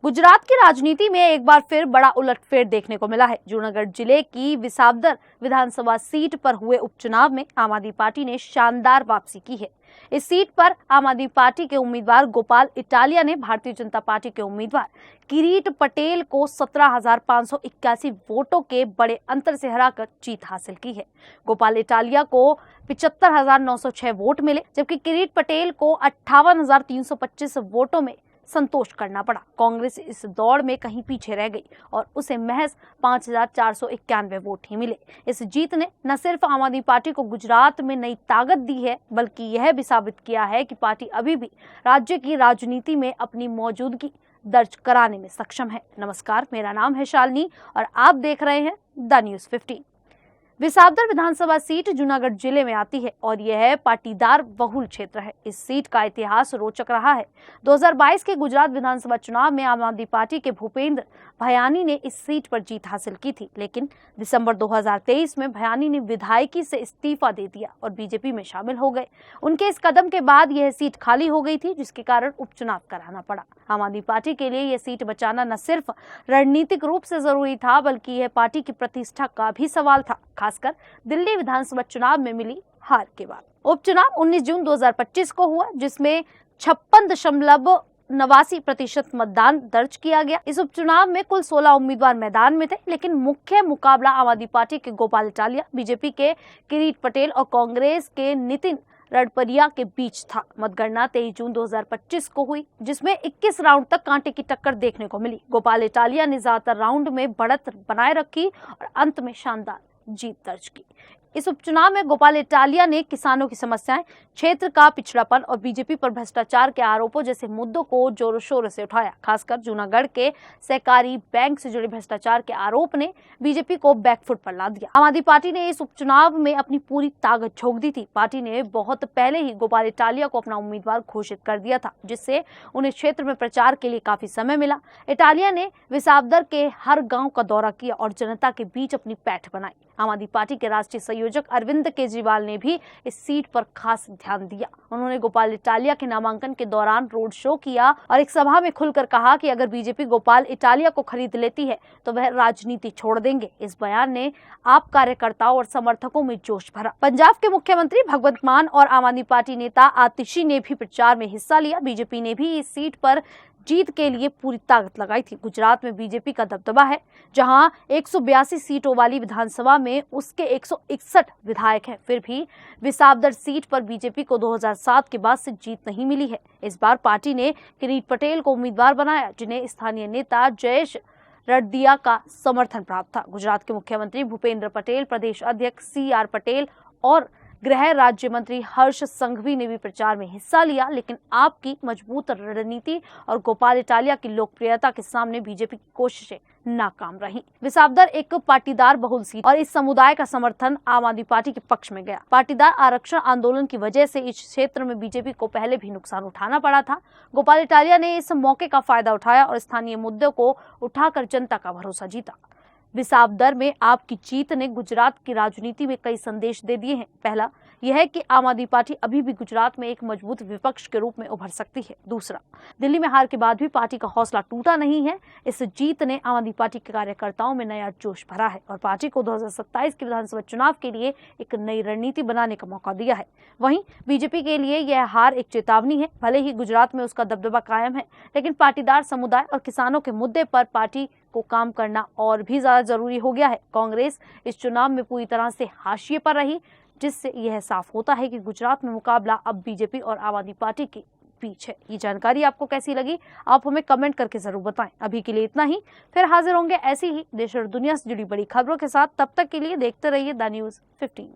गुजरात की राजनीति में एक बार फिर बड़ा उलटफेर देखने को मिला है। जूनागढ़ जिले की विसावदर विधानसभा सीट पर हुए उपचुनाव में आम आदमी पार्टी ने शानदार वापसी की है। इस सीट पर आम आदमी पार्टी के उम्मीदवार गोपाल इटालिया ने भारतीय जनता पार्टी के उम्मीदवार किरीट पटेल को 17,581 वोटों के बड़े अंतर से हराकर जीत हासिल की है। गोपाल इटालिया को 75,906 वोट मिले, जबकि किरीट पटेल को 58,325 वोटों में संतोष करना पड़ा। कांग्रेस इस दौड़ में कहीं पीछे रह गई और उसे महज 5,491 वोट ही मिले। इस जीत ने न सिर्फ आम आदमी पार्टी को गुजरात में नई ताकत दी है, बल्कि यह भी साबित किया है कि पार्टी अभी भी राज्य की राजनीति में अपनी मौजूदगी दर्ज कराने में सक्षम है। नमस्कार, मेरा नाम है शालिनी और आप देख रहे हैं the news 15। Visavadar Vidhan Sabha seat Junagadh जिले में आती है और यह पाटीदार बहुल क्षेत्र है। इस सीट का इतिहास रोचक रहा है। 2022 के गुजरात विधानसभा चुनाव में आम आदमी पार्टी के भूपेंद्र भयानी ने इस सीट पर जीत हासिल की थी, लेकिन दिसंबर 2023 में भयानी ने विधायकी से इस्तीफा दे दिया और बीजेपी में शामिल हो गए। उनके इस कदम के बाद यह सीट खाली हो गई थी, जिसके कारण उपचुनाव कराना पड़ा। आम आदमी पार्टी के लिए यह सीट बचाना न सिर्फ रणनीतिक रूप से जरूरी था, बल्कि यह पार्टी की प्रतिष्ठा का भी सवाल था, खासकर दिल्ली विधानसभा चुनाव में मिली हार के बाद। उपचुनाव 19 जून 2025 को हुआ, जिसमें 56.89% मतदान दर्ज किया गया। इस उपचुनाव में कुल 16 उम्मीदवार मैदान में थे, लेकिन मुख्य मुकाबला आम आदमी पार्टी के गोपाल इटालिया, बीजेपी के किरीट पटेल और कांग्रेस के नितिन रडपरिया के बीच था। मतगणना 23 जून 2025 को हुई, जिसमें 21 राउंड तक कांटे की टक्कर देखने को मिली। गोपाल इटालिया ने ज्यादातर राउंड में बढ़त बनाए रखी और अंत में शानदार जीत दर्ज की। इस उपचुनाव में गोपाल इटालिया ने किसानों की समस्याएं, क्षेत्र का पिछड़ापन और बीजेपी पर भ्रष्टाचार के आरोपों जैसे मुद्दों को जोरों शोरों से उठाया। खासकर जूनागढ़ के सहकारी बैंक से जुड़े भ्रष्टाचार के आरोप ने बीजेपी को बैकफुट पर ला दिया। आम आदमी पार्टी ने इस उपचुनाव में अपनी पूरी ताकत झोंक दी थी। पार्टी ने बहुत पहले ही गोपाल इटालिया को अपना उम्मीदवार घोषित कर दिया था, जिससे उन्हें क्षेत्र में प्रचार के लिए काफी समय मिला। इटालिया ने विसावदर के हर गाँव का दौरा किया और जनता के बीच अपनी पैठ बनाई। आम आदमी पार्टी के राष्ट्रीय संयोजक अरविंद केजरीवाल ने भी इस सीट पर खास ध्यान दिया। उन्होंने गोपाल इटालिया के नामांकन के दौरान रोड शो किया और एक सभा में खुलकर कहा कि अगर बीजेपी गोपाल इटालिया को खरीद लेती है तो वह राजनीति छोड़ देंगे। इस बयान ने आप कार्यकर्ताओं और समर्थकों में जोश भरा। पंजाब के मुख्यमंत्री भगवंत मान और आम आदमी पार्टी नेता आतिशी ने भी प्रचार में हिस्सा लिया। बीजेपी ने भी इस सीट पर जीत के लिए पूरी ताकत लगाई थी। गुजरात में बीजेपी का दबदबा है, जहां 182 सीटों वाली विधानसभा में उसके 161 विधायक हैं। फिर भी विसावदर सीट पर बीजेपी को 2007 के बाद से जीत नहीं मिली है। इस बार पार्टी ने किरीट पटेल को उम्मीदवार बनाया, जिन्हें स्थानीय नेता जयेश रडदिया का समर्थन प्राप्त था। गुजरात के मुख्यमंत्री भूपेंद्र पटेल, प्रदेश अध्यक्ष CR पटेल और गृह राज्य मंत्री हर्ष संघवी ने भी प्रचार में हिस्सा लिया, लेकिन आपकी मजबूत रणनीति और गोपाल इटालिया की लोकप्रियता के सामने बीजेपी की कोशिशें नाकाम रहीं। विसावदर एक पाटीदार बहुल सीट और इस समुदाय का समर्थन आम आदमी पार्टी के पक्ष में गया। पाटीदार आरक्षण आंदोलन की वजह से इस क्षेत्र में बीजेपी को पहले भी नुकसान उठाना पड़ा था। गोपाल इटालिया ने इस मौके का फायदा उठाया और स्थानीय मुद्दों को उठाकर जनता का भरोसा जीता। विसावदर में आपकी जीत ने गुजरात की राजनीति में कई संदेश दे दिए हैं। पहला यह है कि आम आदमी पार्टी अभी भी गुजरात में एक मजबूत विपक्ष के रूप में उभर सकती है। दूसरा, दिल्ली में हार के बाद भी पार्टी का हौसला टूटा नहीं है। इस जीत ने आम आदमी पार्टी के कार्यकर्ताओं में नया जोश भरा है और पार्टी को 2027 के विधानसभा चुनाव के लिए एक नई रणनीति बनाने का मौका दिया है। वहीं बीजेपी के लिए यह हार एक चेतावनी है। भले ही गुजरात में उसका दबदबा कायम है, लेकिन पाटीदार समुदाय और किसानों के मुद्दे पर पार्टी को काम करना और भी ज्यादा जरूरी हो गया है। कांग्रेस इस चुनाव में पूरी तरह से हाशिए पर रही, जिससे यह साफ होता है कि गुजरात में मुकाबला अब बीजेपी और आम आदमी पार्टी के बीच है। ये जानकारी आपको कैसी लगी, आप हमें कमेंट करके जरूर बताएं। अभी के लिए इतना ही, फिर हाजिर होंगे ऐसी ही देश और दुनिया से जुड़ी बड़ी खबरों के साथ। तब तक के लिए देखते रहिए द न्यूज़ 15।